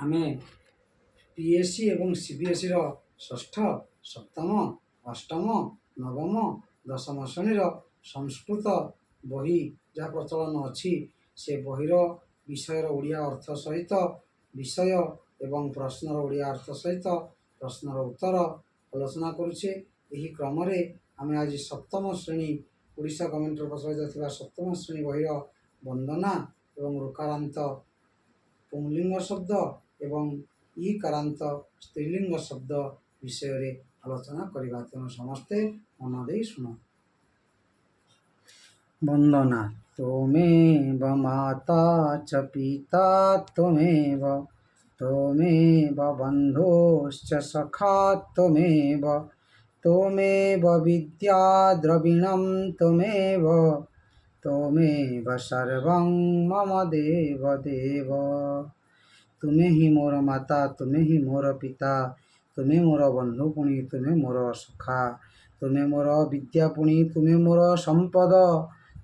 ଆମେ ପିଏସ୍ସି ଏବଂ ସିବିଏସ୍ଇର ଷଷ୍ଠ, ସପ୍ତମ, ଅଷ୍ଟମ, ନବମ, ଦଶମ ଶ୍ରେଣୀର ସଂସ୍କୃତ ବହି ଯାହା ପ୍ରଚଳନ ଅଛି, ସେ ବହିର ବିଷୟର ଓଡ଼ିଆ ଅର୍ଥ ସହିତ ବିଷୟ ଏବଂ ପ୍ରଶ୍ନର ଓଡ଼ିଆ ଅର୍ଥ ସହିତ ପ୍ରଶ୍ନର ଉତ୍ତର ଆଲୋଚନା କରୁଛେ। ଏହି କ୍ରମରେ ଆମେ ଆଜି ସପ୍ତମ ଶ୍ରେଣୀ ଓଡ଼ିଶା ଗଭର୍ଣ୍ଣମେଣ୍ଟର ପ୍ରଚଳିତ ଥିବା ସପ୍ତମ ଶ୍ରେଣୀ ବହିର ବନ୍ଦନା ଏବଂ ଋକାରାନ୍ତ ପୁଂଲିଙ୍ଗ ଶବ୍ଦ ଏବଂ ଇକାରାନ୍ତ ସ୍ତ୍ରୀଲିଙ୍ଗ ଶବ୍ଦ ବିଷୟରେ ଆଲୋଚନା କରିବା। ତେଣୁ ସମସ୍ତେ ମନ ଦେଇ ଶୁଣ। ବନ୍ଦନା। ତ୍ୱମେବ ମାତା ଚ ପିତା ତ୍ୱମେବ ବନ୍ଧୁଶ୍ଚ ସଖା ତ୍ୱମେବ ବିଦ୍ୟା ଦ୍ରବିଣଂ ତ୍ୱମେବ ସର୍ବଂ ମମ ଦେବ ଦେବ। ତୁମେ ହିଁ ମୋର ମାତା, ତୁମେ ହିଁ ମୋର ପିତା, ତୁମେ ମୋର ବନ୍ଧୁ ପୁଣି ତୁମେ ମୋର ସଖା, ତୁମେ ମୋର ବିଦ୍ୟା ପୁଣି ତୁମେ ମୋର ସମ୍ପଦ,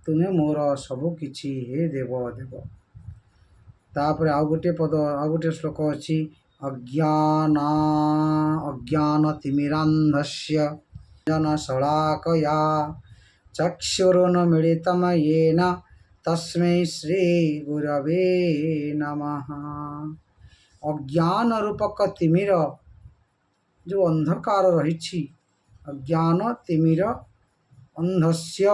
ତୁମେ ମୋର ସବୁ କିଛି ହେ ଦେବ ଦେବ। ତାପରେ ଆଉ ଗୋଟିଏ ଶ୍ଲୋକ ଅଛି। ଅଜ୍ଞାନତିମିରାନ୍ଧସ୍ୟ ଜନଶଳାକୟା ଚକ୍ଷୁରୁନ୍ମିଳିତଂ ୟେନ ତସ୍ମୈ ଶ୍ରୀ ଗୁରବେ ନମଃ। ଅଜ୍ଞାନ ରୂପକ ତିମିର, ଯେଉଁ ଅନ୍ଧକାର ରହିଛି, ଅଜ୍ଞାନ ତିମିର ଅନ୍ଧସ୍ୟ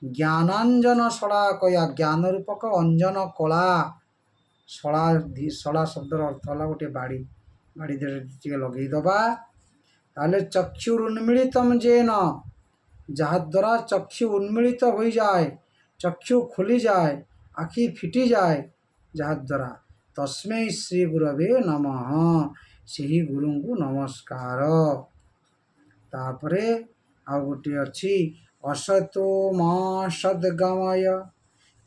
ଜ୍ଞାନାଞ୍ଜନ ଶଳାକୟା, ଜ୍ଞାନ ରୂପକ ଅଞ୍ଜନ କଳା। ଶଳା ଶବ୍ଦର ଅର୍ଥ ହେଲା ଗୋଟିଏ ବାଡ଼ି ଦେହରେ ଟିକେ ଲଗେଇଦେବା। ତାହେଲେ ଚକ୍ଷୁର ଉନ୍ମିଳିତମ୍ ଯେନ, ଯାହାଦ୍ୱାରା ଚକ୍ଷୁ ଉନ୍ମିଳିତ ହୋଇଯାଏ, ଚକ୍ଷୁ ଖୋଲିଯାଏ, ଆଖି ଫିଟିଯାଏ, ଯାହାଦ୍ୱାରା ତସ୍ମୈ ଶ୍ରୀ ଗୁରବେ ନମଃ, ସେହି ଗୁରୁଙ୍କୁ ନମସ୍କାର। ତାପରେ ଆଉ ଗୋଟିଏ ଅଛି। ଅସତୋ ମା ସଦ୍ଗମୟ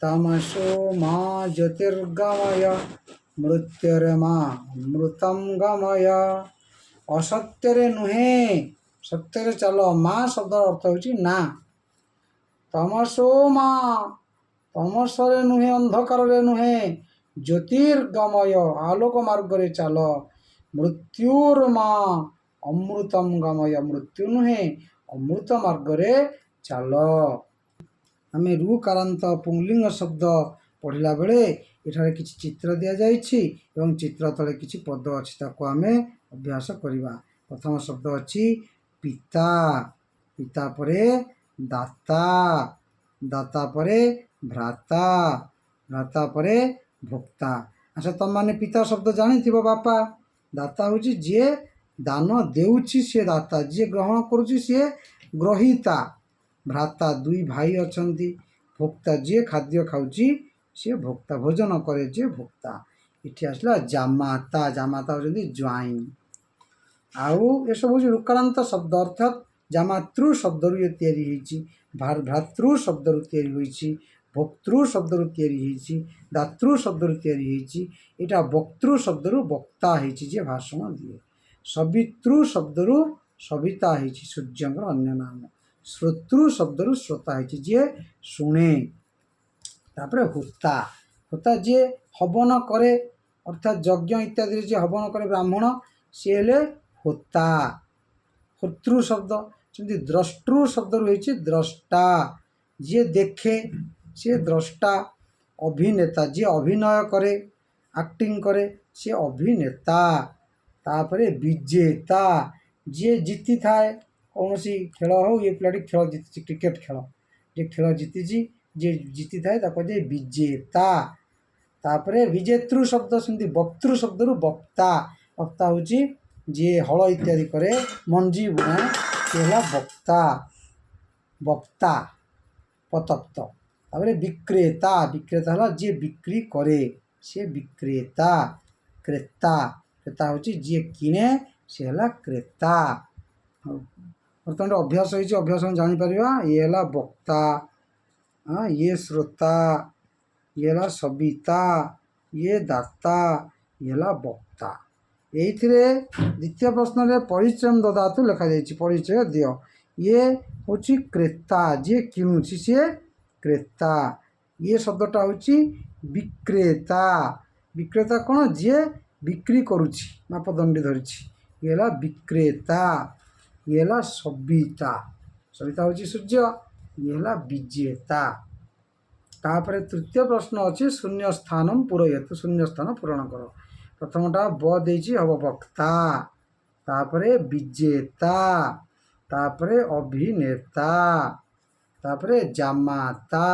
ତମସୋ ମା ଜ୍ୟୋତିର୍ଗମୟ ମୃତ୍ୟୁର୍ମା ଅମୃତଂ ଗମୟ। ଅସତ୍ୟରେ ନୁହେଁ, ସତ୍ୟରେ ଚାଲ। ମା ଶବ୍ଦର ଅର୍ଥ ହେଉଛି ନା। ତମସୋ ମା, ତମସରେ ନୁହେଁ, ଅନ୍ଧକାରରେ ନୁହେଁ, ଜ୍ୟୋତିର୍ଗମୟ, ଆଲୋକ ମାର୍ଗରେ ଚାଲ। ମୃତ୍ୟୁର୍ମା ଅମୃତଂ ଗମୟ, ମୃତ୍ୟୁ ନୁହେଁ, ଅମୃତ ମାର୍ଗରେ ଚାଲ। ଆମେ ଋକାରାନ୍ତ ପୁଂଲିଙ୍ଗ ଶବ୍ଦ ପଢ଼ିଲା ବେଳେ ଏଠାରେ କିଛି ଚିତ୍ର ଦିଆଯାଇଛି ଏବଂ ଚିତ୍ର ତଳେ କିଛି ପଦ ଅଛି, ତାକୁ ଆମେ ଅଭ୍ୟାସ କରିବା। ପ୍ରଥମ ଶବ୍ଦ ଅଛି ପିତା, ପିତା ପରେ ଦାତା, ଦାତା ପରେ ଭ୍ରାତା, ଭ୍ରାତା ପରେ ଭୋକ୍ତା। ଆଚ୍ଛା, ତମମାନେ ପିତା ଶବ୍ଦ ଜାଣିଥିବ, ବାପା। ଦାତା ହେଉଛି ଯିଏ ଦାନ ଦେଉଛି, ସିଏ ଦାତା। ଯିଏ ଗ୍ରହଣ କରୁଛି ସିଏ ଗ୍ରହୀତା। ଭ୍ରାତା, ଦୁଇ ଭାଇ ଅଛନ୍ତି। ଭୋକ୍ତା, ଯିଏ ଖାଦ୍ୟ ଖାଉଛି ସିଏ ଭୋକ୍ତା, ଭୋଜନ କରେ ଯିଏ ଭୋକ୍ତା। ଏଠି ଆସିଲା ଜାମାତା, ଜାମାତା ହେଉଛନ୍ତି ଜ୍ୱାଇଁ। ଆଉ ଏସବୁ ହେଉଛି ଋକାରାନ୍ତ ଶବ୍ଦ, ଅର୍ଥାତ୍ ଜାମାତୃ ଶବ୍ଦରୁ ଇଏ ତିଆରି ହେଇଛି, ଭ୍ରାତୃ ଶବ୍ଦରୁ ତିଆରି ହୋଇଛି, ଭୋକ୍ତୃ ଶବ୍ଦରୁ ତିଆରି ହେଇଛି, ଦାତୃ ଶବ୍ଦରୁ ତିଆରି ହେଇଛି। ଏଇଟା ବକ୍ତୃ ଶବ୍ଦରୁ ବକ୍ତା ହେଇଛି, ଯିଏ ଭାଷଣ ଦିଏ। ସବିତୃ ଶବ୍ଦରୁ ସବିତା ହେଇଛି, ସୂର୍ଯ୍ୟଙ୍କର ଅନ୍ୟ ନାମ। ଶ୍ରୋତୃ ଶବ୍ଦରୁ ଶ୍ରୋତା ହେଇଛି, ଯିଏ ଶୁଣେ। ତାପରେ ହୋତା, ହୋତା ଯିଏ ହବନ କରେ, ଅର୍ଥାତ୍ ଯଜ୍ଞ ଇତ୍ୟାଦିରେ ଯିଏ ହବନ କରେ ବ୍ରାହ୍ମଣ, ସିଏ ହେଲେ ହୋତା। ହୋତୃ ଶବ୍ଦ ସେମିତି ଦ୍ରଷ୍ଟୃ ଶବ୍ଦରୁ ହେଇଛି ଦ୍ରଷ୍ଟା, ଯିଏ ଦେଖେ ସିଏ ଦ୍ରଷ୍ଟା। ଅଭିନେତା, ଯିଏ ଅଭିନୟ କରେ, ଆକ୍ଟିଂ କରେ, ସିଏ ଅଭିନେତା। ତାପରେ ବିଜେତା, ଯିଏ ଜିତିଥାଏ, କୌଣସି ଖେଳ ହଉ, ଏ ପିଲାଟି ଖେଳ ଜିତିଛି, କ୍ରିକେଟ ଖେଳ, ଯିଏ ଖେଳ ଜିତିଛି, ଯିଏ ଜିତିଥାଏ ତାକୁ କୁହାଯାଏ ବିଜେତା। ତାପରେ ବିଜେତୃ ଶବ୍ଦ ସେମିତି ବକ୍ତୃ ଶବ୍ଦରୁ ବକ୍ତା, ବକ୍ତା ହେଉଛି ଯିଏ ହଳ ଇତ୍ୟାଦି କରେ, ମଞ୍ଜି ବୁଣାଏ, ସିଏ ହେଲା ବକ୍ତା, ବକ୍ତା ପତପ୍ତ। ତାପରେ ବିକ୍ରେତା, ବିକ୍ରେତା ହେଲା ଯିଏ ବିକ୍ରି କରେ, ସିଏ ବିକ୍ରେତା। କ୍ରେତା, କ୍ରେତା ହେଉଛି ଯିଏ କିଣେ, ସିଏ ହେଲା କ୍ରେତା। ବର୍ତ୍ତମାନ ଅଭ୍ୟାସ ହେଇଛି, ଅଭ୍ୟାସ ଜାଣିପାରିବା। ଇଏ ହେଲା ବକ୍ତା, ଇଏ ଶ୍ରୋତା, ଇଏ ହେଲା ସବିତା, ଇଏ ଦାତା, ଇଏ ହେଲା ବକ୍ତା। ଏଇଥିରେ ଦ୍ୱିତୀୟ ପ୍ରଶ୍ନରେ ପରିଚୟ ଦଦାତୁ ଲେଖାଯାଇଛି, ପରିଚୟ ଦିଅ। ଇଏ ହେଉଛି କ୍ରେତା, ଯିଏ କିଣୁଛି ସିଏ କ୍ରେତା। ଇଏ ଶବ୍ଦଟା ହେଉଛି ବିକ୍ରେତା। ବିକ୍ରେତା କ'ଣ? ଯିଏ ବିକ୍ରି କରୁଛି, ମାପଦଣ୍ଡି ଧରିଛି, ଇଏ ହେଲା ବିକ୍ରେତା। ଇଏ ହେଲା ସବିତା, ସବିତା ହେଉଛି ସୂର୍ଯ୍ୟ। ଇଏ ହେଲା ବିଜେତା। ତାପରେ ତୃତୀୟ ପ୍ରଶ୍ନ ଅଛି ଶୂନ୍ୟ ସ୍ଥାନ ପୂରୟତୁ, ଶୂନ୍ୟ ସ୍ଥାନ ପୂରଣ କର। ପ୍ରଥମଟା ବ ଦେଇଛି ହବ ବକ୍ତା, ତାପରେ ବିଜେତା, ତାପରେ ଅଭିନେତା, ତାପରେ ଜାମାତା,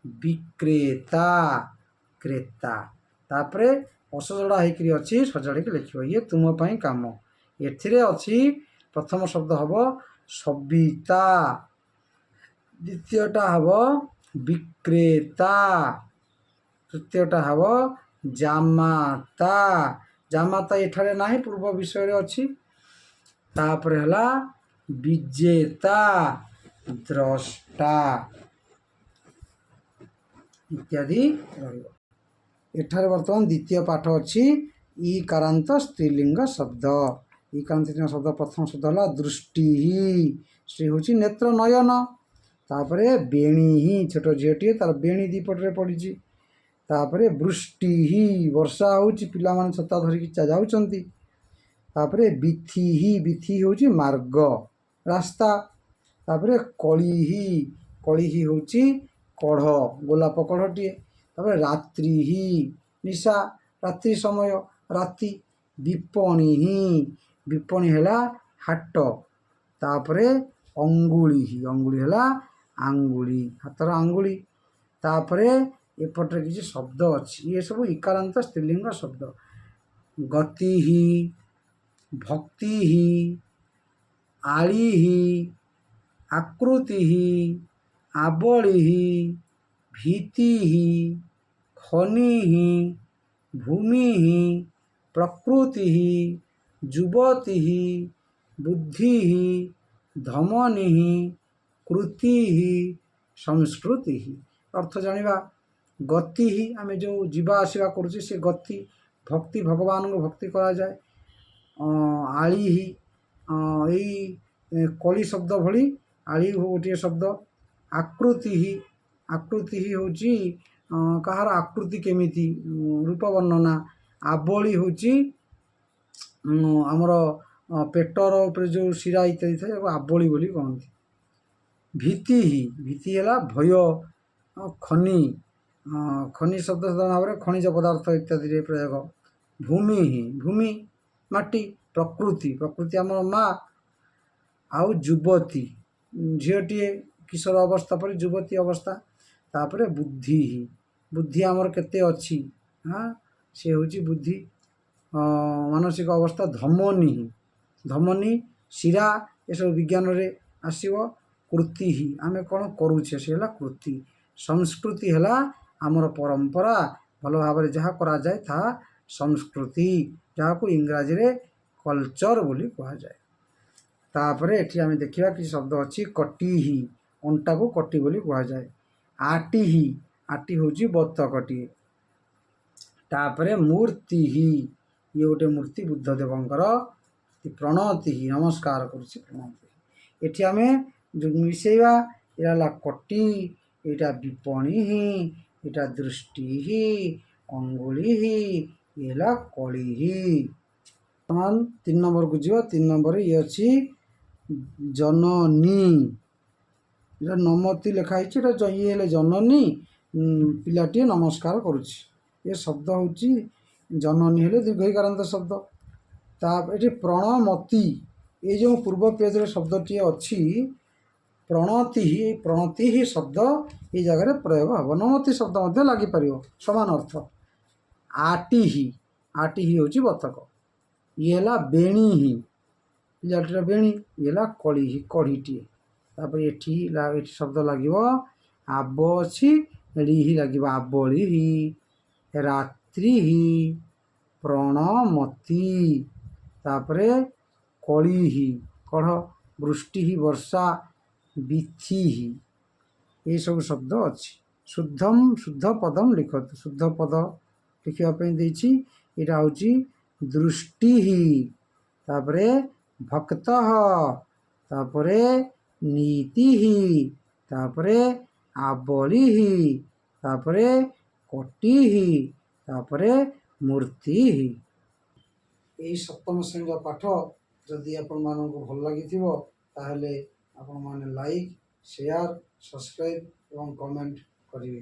ବିକ୍ରେତା, କ୍ରେତା। ତାପରେ ଅସଜଡ଼ା ହେଇକରି ଅଛି, ସଜାଡ଼ିକି ଲେଖିବ। ଇଏ ତୁମ ପାଇଁ କାମ। ଏଥିରେ ଅଛି ପ୍ରଥମ ଶବ୍ଦ ହବ ସବିତା, ଦ୍ୱିତୀୟଟା ହବ ବିକ୍ରେତା, ତୃତୀୟଟା ହବ ଜାମାତା। ଜାମାତା ଏଠାରେ ନାହିଁ, ପୂର୍ବ ବିଷୟରେ ଅଛି। ତାପରେ ହେଲା ବିଜେତା, ଦ୍ରଷ୍ଟା ଇତ୍ୟାଦି ରହିବ। ଏଠାରେ ବର୍ତ୍ତମାନ ଦ୍ୱିତୀୟ ପାଠ ଅଛି ଇକାରାନ୍ତ ସ୍ତ୍ରୀଲିଙ୍ଗ ଶବ୍ଦ। ଇକାରାନ୍ତ ସ୍ତ୍ରୀଲିଙ୍ଗ ଶବ୍ଦ ପ୍ରଥମ ଶବ୍ଦ ହେଲା ଦୃଷ୍ଟି। ଶ୍ରୀ ହେଉଛି ନେତ୍ର, ନୟନ। ତାପରେ ବେଣୀ, ଛୋଟ ଝିଅଟିଏ, ତାର ବେଣୀ ଦୁଇପଟରେ ପଡ଼ିଛି। ତାପରେ ବୃଷ୍ଟି, ବର୍ଷା ହେଉଛି, ପିଲାମାନେ ଛତା ଧରିକି ଯାଉଛନ୍ତି। ତାପରେ ବିଥି, ବିଥି ହେଉଛି ମାର୍ଗ, ରାସ୍ତା। ତାପରେ କଳିହି, କଳିହି ହେଉଛି କଢ଼, ଗୋଲାପ କଢ଼ଟିଏ। ତାପରେ ରାତ୍ରି, ନିଶା, ରାତ୍ରି ସମୟ, ରାତି। ବିପଣି, ବିପଣି ହେଲା ହାଟ। ତାପରେ ଅଙ୍ଗୁଳି, ଅଙ୍ଗୁଳି ହେଲା ଆଙ୍ଗୁଳି, ହାତର ଆଙ୍ଗୁଳି। ତାପରେ ଏପଟରେ କିଛି ଶବ୍ଦ ଅଛି, ଇଏ ସବୁ ଇକାରାନ୍ତ ସ୍ତ୍ରୀଲିଙ୍ଗ ଶବ୍ଦ। ଗତି, ଭକ୍ତି, ଆଳିହି, ଆକୃତି, ଆବଳି, ଭୀତି, ଖନି, ଭୂମି, ପ୍ରକୃତି, ଯୁବତୀ, ବୁଦ୍ଧି, ଧମନି, କୃତି, ସଂସ୍କୃତି। ଅର୍ଥ ଜାଣିବା। ଗତି, ଆମେ ଯେଉଁ ଯିବା ଆସିବା କରୁଛେ ସେ ଗତି। ଭକ୍ତି, ଭଗବାନଙ୍କୁ ଭକ୍ତି କରାଯାଏ। ଆଳିହି, ଏଇ କଳି ଶବ୍ଦ ଭଳି ଆଳି ଗୋଟିଏ ଶବ୍ଦ। ଆକୃତି, ଆକୃତି ହେଉଛି କାହାର ଆକୃତି କେମିତି, ରୂପ ବର୍ଣ୍ଣନା। ଆବଳି ହେଉଛି ଆମର ପେଟର ଉପରେ ଯେଉଁ ଶିରା ଇତ୍ୟାଦି ଥାଏ ତାକୁ ଆବଳି ବୋଲି କହନ୍ତି। ଭୀତି, ଭୀତି ହେଲା ଭୟ। ଖନି, ଖନି ଶବ୍ଦ ସାଧାରଣ ଭାବରେ ଖଣିଜ ପଦାର୍ଥ ଇତ୍ୟାଦିରେ ପ୍ରୟୋଗ। ଭୂମି, ଭୂମି ମାଟି। ପ୍ରକୃତି, ପ୍ରକୃତି ଆମର ମା। ଆଉ ଯୁବତୀ, ଝିଅଟିଏ, କିଶୋର ଅବସ୍ଥା ପରେ ଯୁବତୀ ଅବସ୍ଥା। ତାପରେ ବୁଦ୍ଧି, ବୁଦ୍ଧି ଆମର କେତେ ଅଛି, ସେ ହେଉଛି ବୁଦ୍ଧି, ମାନସିକ ଅବସ୍ଥା। ଧମନି, ଧମନି ଶିରା, ଏସବୁ ବିଜ୍ଞାନରେ ଆସିବ। କୃତି, ଆମେ କ'ଣ କରୁଛେ, ସେ ହେଲା କୃତି। ସଂସ୍କୃତି ହେଲା ଆମର ପରମ୍ପରା, ଭଲ ଭାବରେ ଯାହା କରାଯାଏ ତାହା ସଂସ୍କୃତି, ଯାହାକୁ ଇଂରାଜୀରେ କଲଚର ବୋଲି କୁହାଯାଏ। ତାପରେ ଏଠି ଆମେ ଦେଖିବା କିଛି ଶବ୍ଦ ଅଛି। କଟିହି, ଅଣ୍ଟାକୁ କଟି ବୋଲି କୁହାଯାଏ। ଆଟିହି, ଆଟି ହେଉଛି ବତକଟିଏ। ତାପରେ ମୂର୍ତ୍ତି, ଇଏ ଗୋଟେ ମୂର୍ତ୍ତି ବୁଦ୍ଧଦେବଙ୍କର। ପ୍ରଣତି, ନମସ୍କାର କରୁଛି, ପ୍ରଣତି। ଏଠି ଆମେ ମିଶେଇବା, ଏଇଟା ହେଲା କଟି, ଏଇଟା ବିପଣି, ଏଇଟା ଦୃଷ୍ଟି, ଅଙ୍ଗୁଳି, ଇଏ ହେଲା କଳିହି। ବର୍ତ୍ତମାନ 3 ନମ୍ବରକୁ ଯିବା। 3 ନମ୍ବରରେ ଇଏ ଅଛି ଜନନୀ। ଏଇଟା ନମତି ଲେଖା ହେଇଛି, ଏଇଟା ଇଏ ହେଲେ ଜନନୀ, ପିଲାଟିଏ ନମସ୍କାର କରୁଛି। ଏ ଶବ୍ଦ ହେଉଛି ଜନନୀ ହେଲେ ଦୀର୍ଘଇକାରାନ୍ତ ଶବ୍ଦ। ତାପରେ ଏଠି ପ୍ରଣମତି, ଏଇ ଯେଉଁ ପୂର୍ବ ପେଜରେ ଶବ୍ଦଟିଏ ଅଛି ପ୍ରଣତି, ପ୍ରଣତି ହିଁ ଶବ୍ଦ ଏଇ ଜାଗାରେ ପ୍ରୟୋଗ ହେବ। ନମତି ଶବ୍ଦ ମଧ୍ୟ ଲାଗିପାରିବ, ସମାନ ଅର୍ଥ। ଆଟିହି, ଆଟିହି ହେଉଛି ବତକ। ଇଏ ହେଲା ବେଣୀ, ପିଲାଟିର ବେଣୀ। ଇଏ ହେଲା କଳିହି, କଢ଼ିଟିଏ। ତାପରେ ଏଠି ଶବ୍ଦ ଲାଗିବ ଆବ ଅଛି, ରିହି ଲାଗିବ ଆବଳିହି। ରାତ୍ରି, ପ୍ରଣମତି। ତାପରେ କଳିହି, କଢ଼। ବୃଷ୍ଟି, ବର୍ଷା। ବିଥି, ଏସବୁ ଶବ୍ଦ ଅଛି। ଶୁଦ୍ଧମ୍, ଶୁଦ୍ଧ ପଦମ୍ ଲିଖନ୍ତୁ। ଶୁଦ୍ଧ ପଦ ଲେଖିବା ପାଇଁ ଦେଇଛି। ଏଇଟା ହେଉଛି ଦୃଷ୍ଟି। ତାପରେ ଭକ୍ତଃ, ତାପରେ ନୀତି, ତାପରେ ଆବଳି, ତାପରେ କଟିହି, ତାପରେ ମୂର୍ତ୍ତି। ଏହି ସପ୍ତମ ଶ୍ରେଣୀର ପାଠ ଯଦି ଆପଣମାନଙ୍କୁ ଭଲ ଲାଗିଥିବ ତାହେଲେ ଆପଣମାନେ ଲାଇକ୍, ସେୟାର, ସବସ୍କ୍ରାଇବ୍ ଏବଂ କମେଣ୍ଟ କରିବେ।